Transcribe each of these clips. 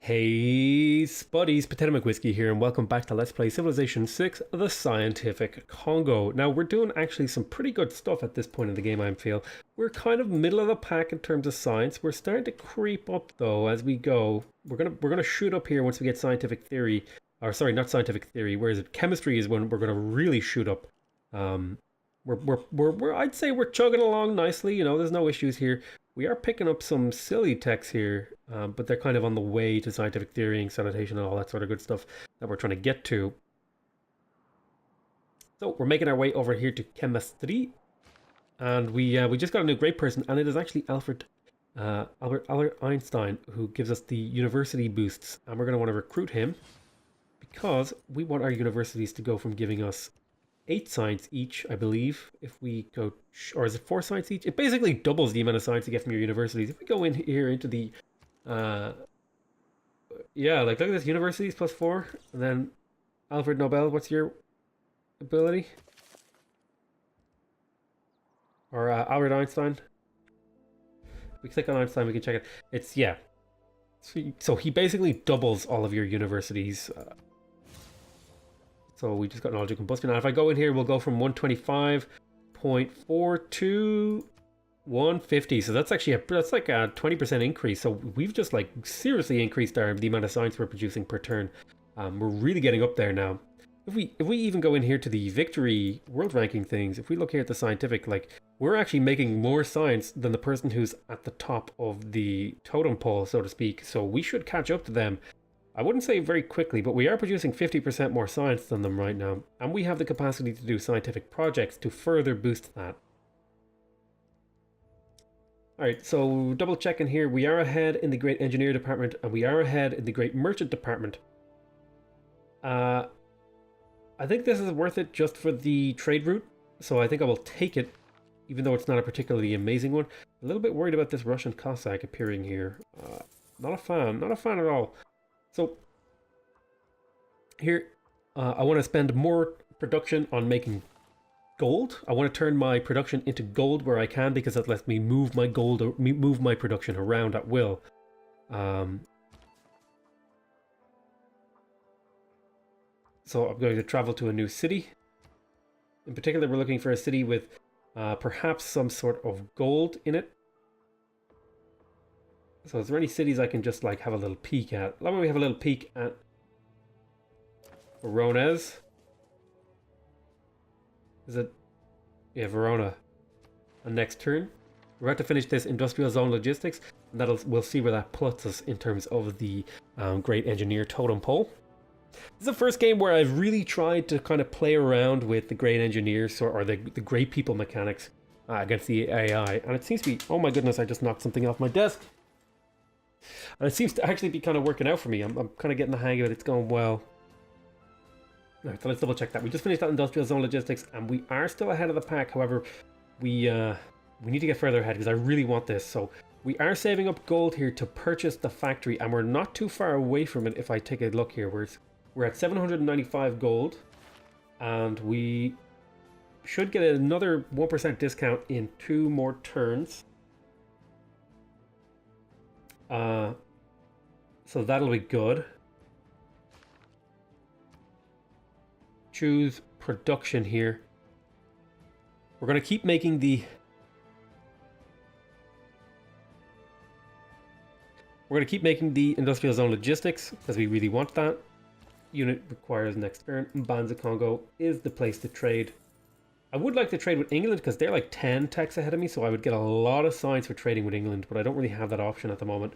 Hey, Spuddies, PotatoMcWhiskey here, and welcome back to Let's Play Civilization 6, The Scientific Congo. Now, we're doing actually some pretty good stuff at this point in the game, I feel. We're kind of middle of the pack in terms of science. We're starting to creep up, though, as we go. We're gonna shoot up here once we get scientific theory. Or, sorry, not scientific theory, whereas chemistry is when we're gonna really shoot up. Um, I'd say we're chugging along nicely, there's no issues here. We are picking up some silly techs here, but they're kind of on the way to scientific theory and sanitation and all that sort of good stuff that we're trying to get to. So we're making our way over here to chemistry, and we just got a new great person, and it is actually Albert Einstein, who gives us the university boosts, and we're going to want to recruit him because we want our universities to go from giving us 8 science each, I believe, if we go, or is it 4 science each? It basically doubles the amount of science you get from your universities. If we go in here into the, yeah, like look at this, universities plus 4, and then Alfred Nobel, what's your ability? Or Albert Einstein. If we click on Einstein, we can check it. It's, yeah. So he basically doubles all of your universities. So we just got knowledge of combustion. Now if I go in here, we'll go from 125.4 to 150. So that's actually that's like a 20% increase. So we've just like seriously increased the amount of science we're producing per turn. We're really getting up there now. If we even go in here to the victory world ranking things, if we look here at the scientific, like we're actually making more science than the person who's at the top of the totem pole, so to speak. So we should catch up to them. I wouldn't say very quickly, but we are producing 50% more science than them right now, and we have the capacity to do scientific projects to further boost that. Alright, so double checking here, we are ahead in the Great Engineer Department, and we are ahead in the Great Merchant Department. I think this is worth it just for the trade route, so I think I will take it, even though it's not a particularly amazing one. A little bit worried about this Russian Cossack appearing here. Not a fan at all. So here, I want to spend more production on making gold. I want to turn my production into gold where I can, because that lets me move my gold, or move my production around at will. So I'm going to travel to a new city. In particular, we're looking for a city with perhaps some sort of gold in it. So is there any cities I can just like have a little peek at? Why don't we have a little peek at Verona's? Is it? Yeah, Verona. And next turn, we're about to finish this industrial zone logistics, and we'll see where that puts us in terms of the Great Engineer Totem Pole. This is the first game where I've really tried to kind of play around with the Great Engineers, or the Great People mechanics against the AI, and it seems to be, oh my goodness, I just knocked something off my desk. And it seems to actually be kind of working out for me. I'm kind of getting the hang of it. It's going well. Alright, so let's double check that. We just finished that industrial zone logistics, and we are still ahead of the pack. However, we need to get further ahead because I really want this. So we are saving up gold here to purchase the factory, and we're not too far away from it. If I take a look here, we're at 795 gold, and we should get another 1% discount in 2 more turns. So that'll be good. Choose production here. We're going to keep making the... industrial zone logistics because we really want that. Unit requires next turn. Mvemba Congo is the place to trade. I would like to trade with England because they're like 10 techs ahead of me, so I would get a lot of science for trading with England, but I don't really have that option at the moment.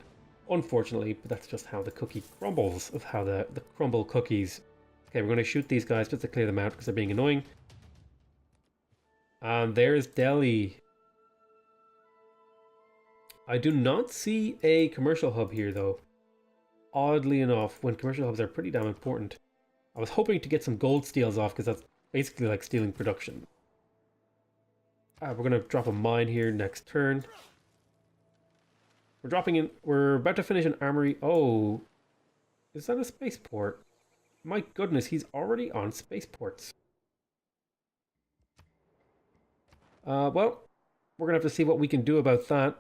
Unfortunately, but that's just how the cookie crumbles, of how the crumble cookies. Okay, we're going to shoot these guys just to clear them out because they're being annoying. And there's Delhi. I do not see a commercial hub here, though. Oddly enough, when commercial hubs are pretty damn important. I was hoping to get some gold steals off because that's basically like stealing production. We're going to drop a mine here next turn. We're about to finish an armory. Oh, is that a spaceport? My goodness, he's already on spaceports. Well, we're gonna have to see what we can do about that.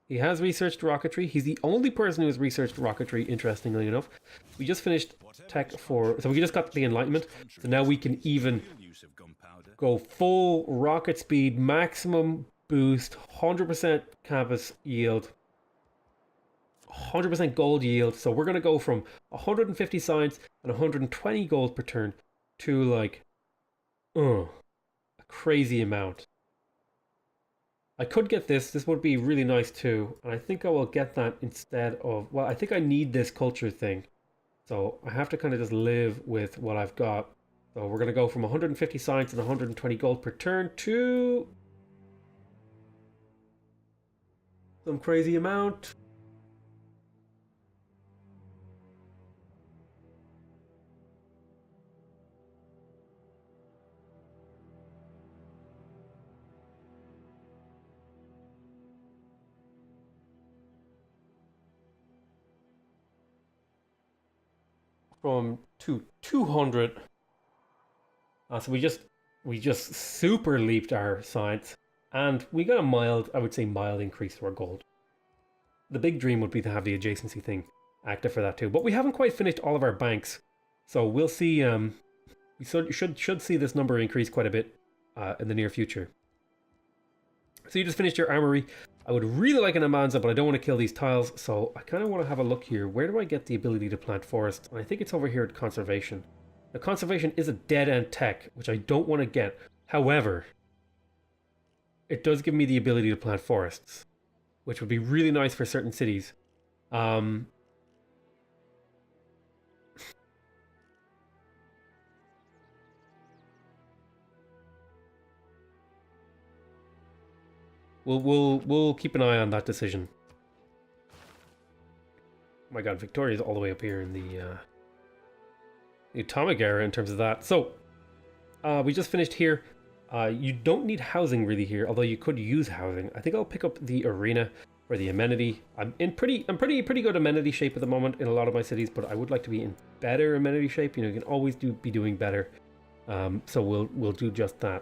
He has researched rocketry. He's the only person who has researched rocketry, interestingly enough. We just finished tech for... So we just got the Enlightenment. So now we can even go full rocket speed, maximum boost, 100% campus yield, 100% gold yield. So we're going to go from 150 science and 120 gold per turn to like a crazy amount. I could get this. This would be really nice too. And I think I will get that instead of... Well, I think I need this culture thing. So I have to kind of just live with what I've got. So we're going to go from 150 science and 120 gold per turn to... some crazy amount. From 200. So we just super leaped our science, and we got a mild, I would say mild increase to our gold. The big dream would be to have the adjacency thing active for that too, but we haven't quite finished all of our banks, so we'll see. We should see this number increase quite a bit in the near future. So you just finished your armory. I would really like an Amanza, but I don't want to kill these tiles, so I kind of want to have a look here. Where do I get the ability to plant forests? And I think it's over here at conservation. Now, conservation is a dead-end tech, which I don't want to get. However, it does give me the ability to plant forests, which would be really nice for certain cities. We'll keep an eye on that decision. Oh my god, Victoria's all the way up here in the atomic era in terms of that. So, we just finished here. You don't need housing really here, although you could use housing. I think I'll pick up the arena for the amenity. I'm pretty good amenity shape at the moment in a lot of my cities, but I would like to be in better amenity shape. You know, you can always be doing better. So we'll do just that.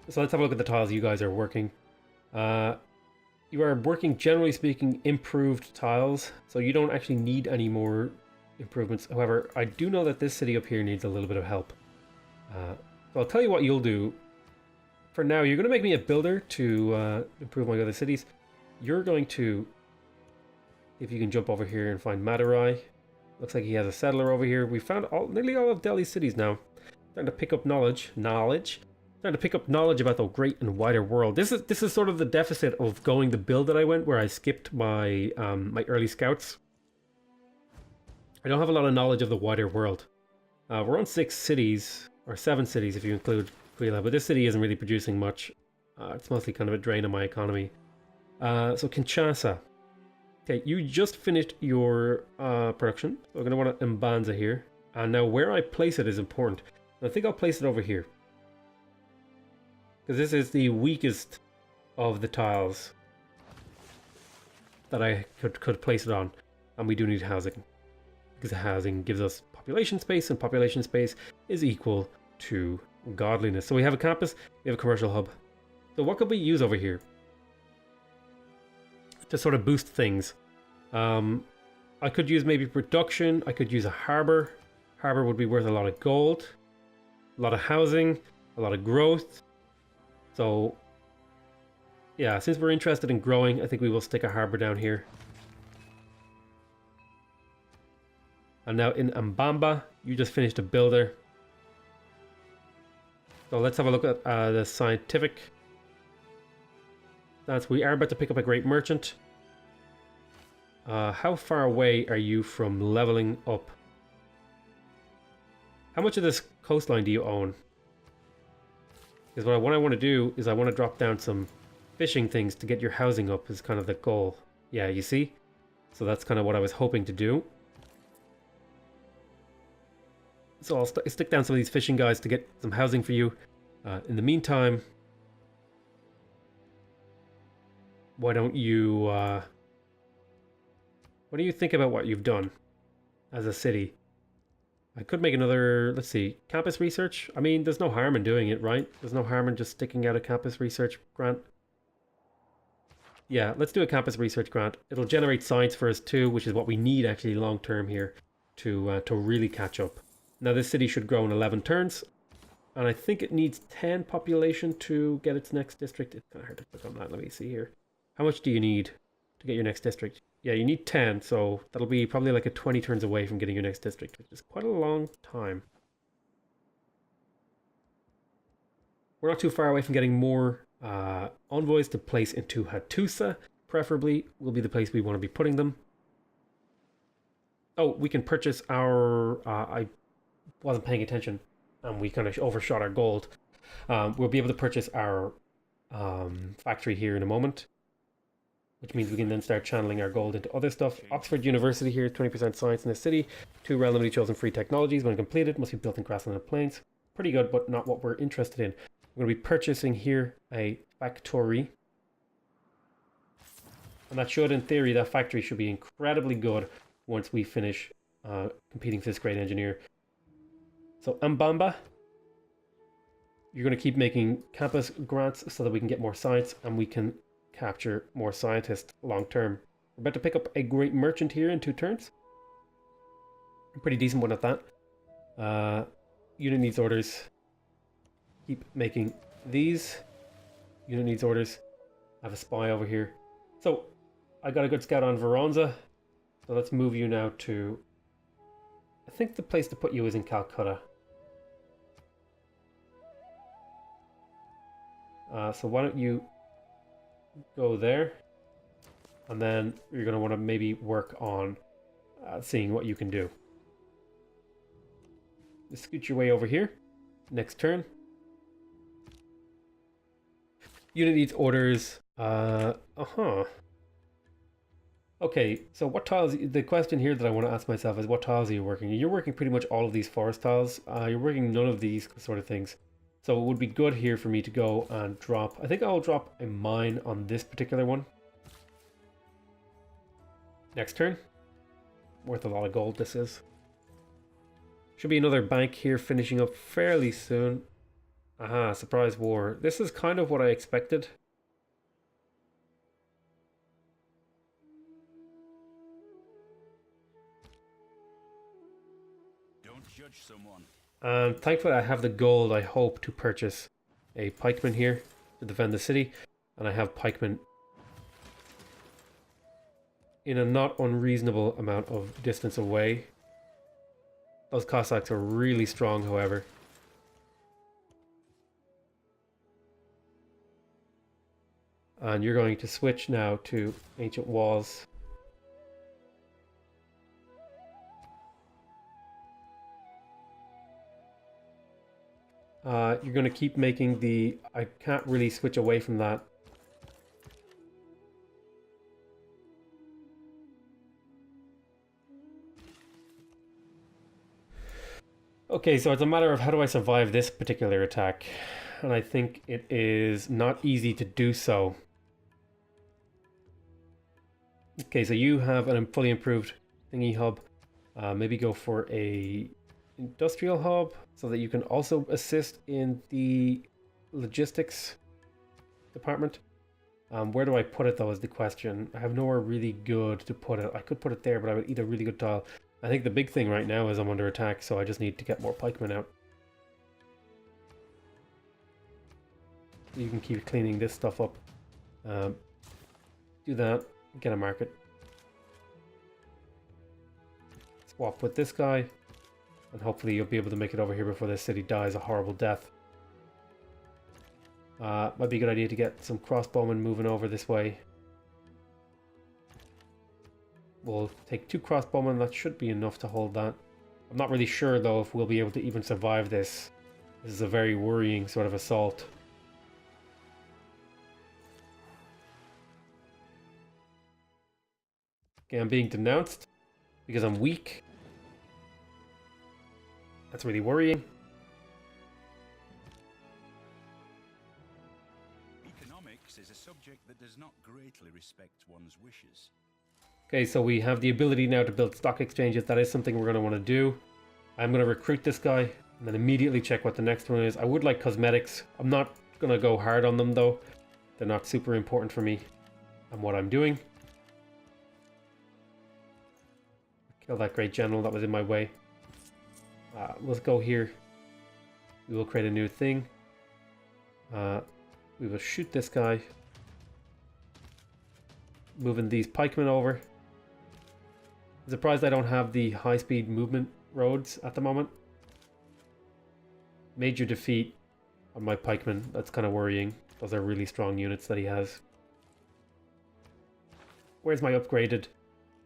So let's have a look at the tiles you guys are working. You are working, generally speaking, improved tiles, so you don't actually need any more improvements. However, I do know that this city up here needs a little bit of help. So I'll tell you what you'll do. For now, you're going to make me a builder to improve my other cities. You're going to, if you can jump over here and find Madurai. Looks like he has a settler over here. We found nearly all of Delhi's cities now. Starting to pick up knowledge. Trying to pick up knowledge about the great and wider world. This is sort of the deficit of going the build that I went, where I skipped my my early scouts. I don't have a lot of knowledge of the wider world. We're on 6 cities, or 7 cities if you include Quila, but this city isn't really producing much. It's mostly kind of a drain on my economy. So Kinshasa. Okay, you just finished your production. So we're going to want an Mbanza here. And now where I place it is important. And I think I'll place it over here, because this is the weakest of the tiles that I could place it on. And we do need housing, because housing gives us population space, and population space is equal to godliness. So we have a campus, we have a commercial hub. So what could we use over here to sort of boost things? I could use maybe production. I could use a harbor. Harbor would be worth a lot of gold, a lot of housing, a lot of growth. So yeah, since we're interested in growing, I think we will stick a harbor down here. And now in Mvemba, you just finished a builder. So let's have a look at the scientific. We are about to pick up a great merchant. How far away are you from leveling up? How much of this coastline do you own? Because what I want to do is I want to drop down some fishing things to get your housing up is kind of the goal. Yeah, you see? So that's kind of what I was hoping to do. So I'll stick down some of these fishing guys to get some housing for you. In the meantime, why don't you think about what you've done as a city? I could make another, let's see, campus research. I mean, there's no harm in doing it, right? There's no harm in just sticking out a campus research grant. Yeah, let's do a campus research grant. It'll generate science for us too, which is what we need actually long term here to really catch up. Now this city should grow in 11 turns, and I think it needs 10 population to get its next district. It's kind of hard to click on that. Let me see here. How much do you need to get your next district? Yeah, you need 10, so that'll be probably like a 20 turns away from getting your next district, which is quite a long time. We're not too far away from getting more envoys to place into Hattusa. Preferably will be the place we want to be putting them. Oh, we can purchase our... I wasn't paying attention, and we kind of overshot our gold. We'll be able to purchase our factory here in a moment, which means we can then start channeling our gold into other stuff. Oxford University here, 20% science in the city. 2 randomly chosen free technologies when completed. Must be built in grassland and plains. Pretty good, but not what we're interested in. We're going to be purchasing here a factory. And that should, in theory, that factory should be incredibly good once we finish competing for this great engineer. So Mvemba, you're going to keep making campus grants so that we can get more science and we can capture more scientists long term. We're about to pick up a great merchant here in 2 turns. A pretty decent one at that. Unit needs orders. Keep making these. Unit needs orders. I have a spy over here. So I got a good scout on Veronza. So let's move you now to... I think the place to put you is in Calcutta. So why don't you go there, and then you're going to want to maybe work on seeing what you can do. Just scoot your way over here. Next turn. Unit needs orders. Okay, so what tiles... The question here that I want to ask myself is, what tiles are you working? You're working pretty much all of these forest tiles. You're working none of these sort of things. So it would be good here for me to go and drop... I think I'll drop a mine on this particular one. Next turn. Worth a lot of gold, this is. Should be another bank here finishing up fairly soon. Aha, surprise war. This is kind of what I expected. Don't judge someone. Thankfully I have the gold, I hope, to purchase a pikeman here to defend the city. And I have pikemen in a not unreasonable amount of distance away. Those Cossacks are really strong, however. And you're going to switch now to ancient walls. You're going to keep making the... I can't really switch away from that. Okay, so it's a matter of how do I survive this particular attack. And I think it is not easy to do so. Okay, so you have a fully improved thingy hub. Maybe go for a industrial hub so that you can also assist in the logistics department. Where do I put it though is the question. I have nowhere really good to put it. I could put it there, but I would need a really good tile. I think the big thing right now is I'm under attack, so I just need to get more pikemen out. You can keep cleaning this stuff up. Do that. Get a market. Swap with this guy. And hopefully you'll be able to make it over here before this city dies a horrible death. Might be a good idea to get some crossbowmen moving over this way. We'll take 2 crossbowmen. That should be enough to hold that. I'm not really sure though if we'll be able to even survive this. This is a very worrying sort of assault. Okay, I'm being denounced because I'm weak. That's really worrying. Economics is a subject that does not greatly respect one's wishes. Okay, so we have the ability now to build stock exchanges. That is something we're going to want to do. I'm going to recruit this guy and then immediately check what the next one is. I would like cosmetics. I'm not going to go hard on them though. They're not super important for me. and what I'm doing. Kill that great general that was in my way. Let's go here. We will create a new thing. We will shoot this guy. Moving these pikemen over. I'm surprised I don't have the high-speed movement roads at the moment. Major defeat on my pikemen. That's kind of worrying. Those are really strong units that he has. Where's my upgraded?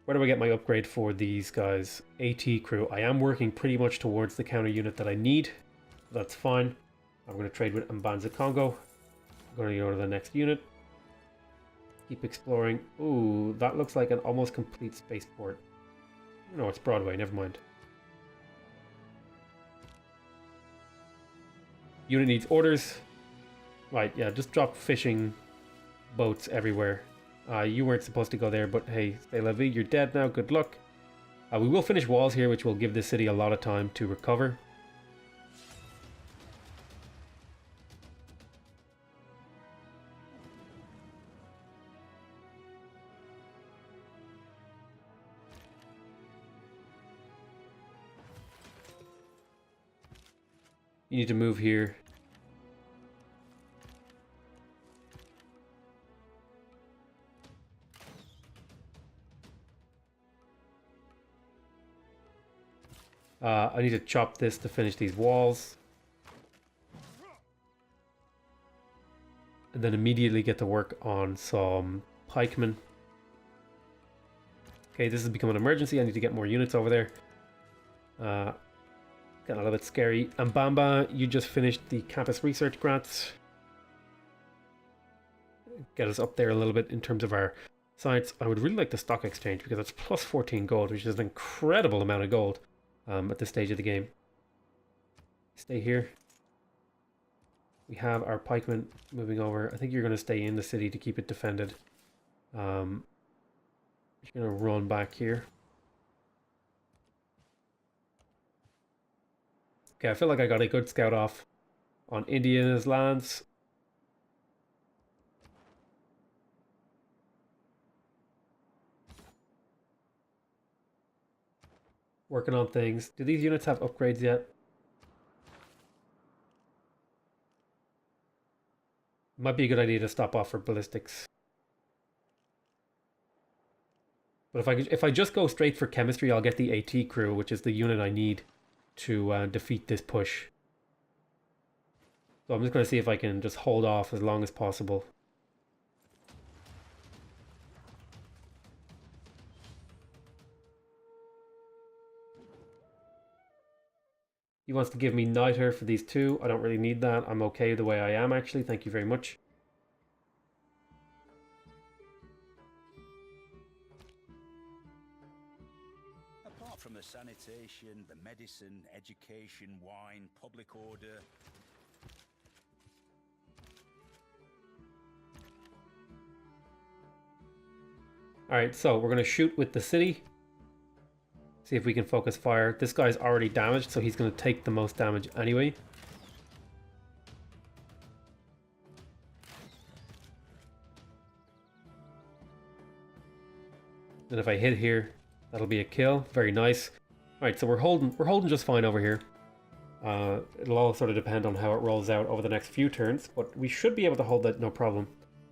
Where do I get my upgrade for these guys? AT crew. I am working pretty much towards the counter unit that I need. That's fine. I'm going to trade with Deity Kongo. I'm going to go to the next unit. Keep exploring. Ooh, that looks like an almost complete spaceport. No, it's Broadway. Never mind. Unit needs orders. Right, yeah, just drop fishing boats everywhere. You weren't supposed to go there, but hey, c'est la vie, you're dead now, good luck. We will finish walls here, which will give this city a lot of time to recover. You need to move here. I need to chop this to finish these walls. And then immediately get to work on some pikemen. Okay, this has become an emergency. I need to get more units over there. Getting a little bit scary. Mvemba, you just finished the campus research grants. Get us up there a little bit in terms of our science. I would really like the stock exchange because it's plus 14 gold, which is an incredible amount of gold. At this stage of the game. Stay here. We have our pikemen moving over. I think you're going to stay in the city to keep it defended. You're going to run back here. Okay, I feel like I got a good scout off on Indiana's lands. Working on things. Do these units have upgrades yet? Might be a good idea to stop off for ballistics. But if I just go straight for chemistry, I'll get the AT crew, which is the unit I need to defeat this push. So I'm just going to see if I can just hold off as long as possible. He wants to give me Niter for these two. I don't really need that. I'm okay the way I am, actually. Thank you very much. Apart from the sanitation, the medicine, education, wine, public order... Alright, so we're going to shoot with the city. See if we can focus fire. This guy's already damaged, so he's going to take the most damage anyway. Then if I hit here, that'll be a kill. Very nice. Alright, so we're holding just fine over here. It'll all sort of depend on how it rolls out over the next few turns, but we should be able to hold that no problem.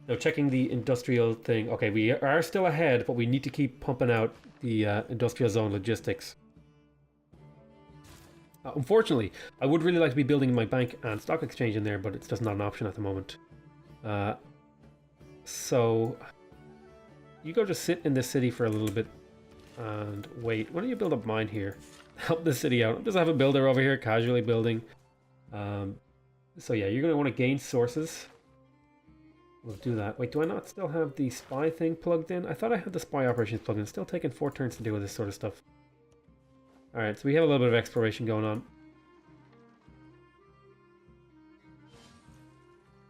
Now checking the industrial thing. Okay, we are still ahead, but we need to keep pumping out the industrial zone logistics. Unfortunately, I would really like to be building my bank and stock exchange in there, but it's just not an option at the moment. So you go just sit in this city for a little bit and wait. Why don't you build up mine here? Help the city out. Just have a builder over here casually building. So yeah, you're going to want to gain sources. We'll do that. Wait, do I not still have the spy thing plugged in? I thought I had the spy operations plugged in. Still taking 4 turns to deal with this sort of stuff. Alright, so we have a little bit of exploration going on.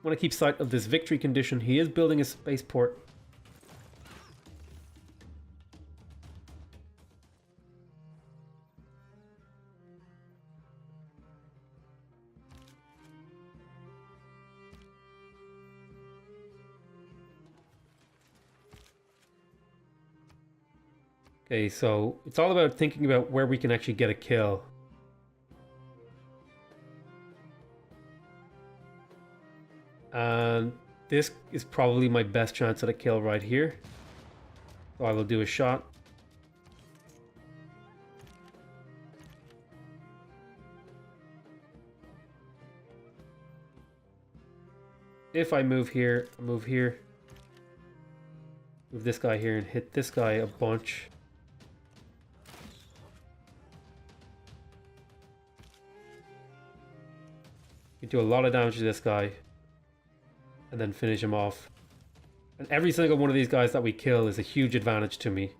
Want to keep sight of this victory condition. He is building a spaceport. Okay, so it's all about thinking about where we can actually get a kill. And this is probably my best chance at a kill right here. So I will do a shot. If I move here, move here. Move this guy here and hit this guy a bunch. You do a lot of damage to this guy. And then finish him off. And every single one of these guys that we kill is a huge advantage to me.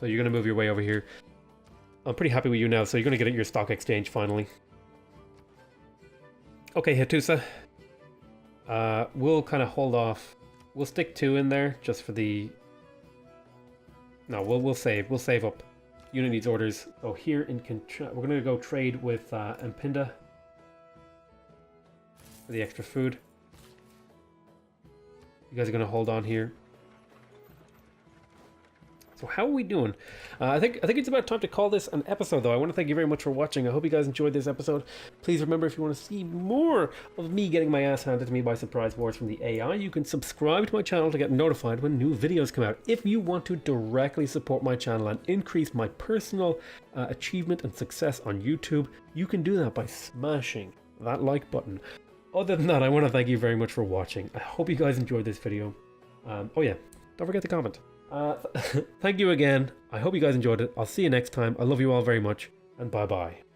So you're going to move your way over here. I'm pretty happy with you now, so you're going to get your stock exchange finally. Okay, Hatusa. We'll kind of hold off. We'll stick 2 in there just for the... No, we'll save. We'll save up. Unit needs orders. So here in we're going to go trade with Mpinda for the extra food. You guys are going to hold on here. So how are we doing? I think it's about time to call this an episode, though. I want to thank you very much for watching. I hope you guys enjoyed this episode. Please remember, if you want to see more of me getting my ass handed to me by surprise wars from the AI, you can subscribe to my channel to get notified when new videos come out. If you want to directly support my channel and increase my personal achievement and success on YouTube, you can do that by smashing that like button. Other than that, I want to thank you very much for watching. I hope you guys enjoyed this video. Oh yeah, don't forget to comment. Thank you again. I hope you guys enjoyed it. I'll see you next time. I love you all very much, and bye bye.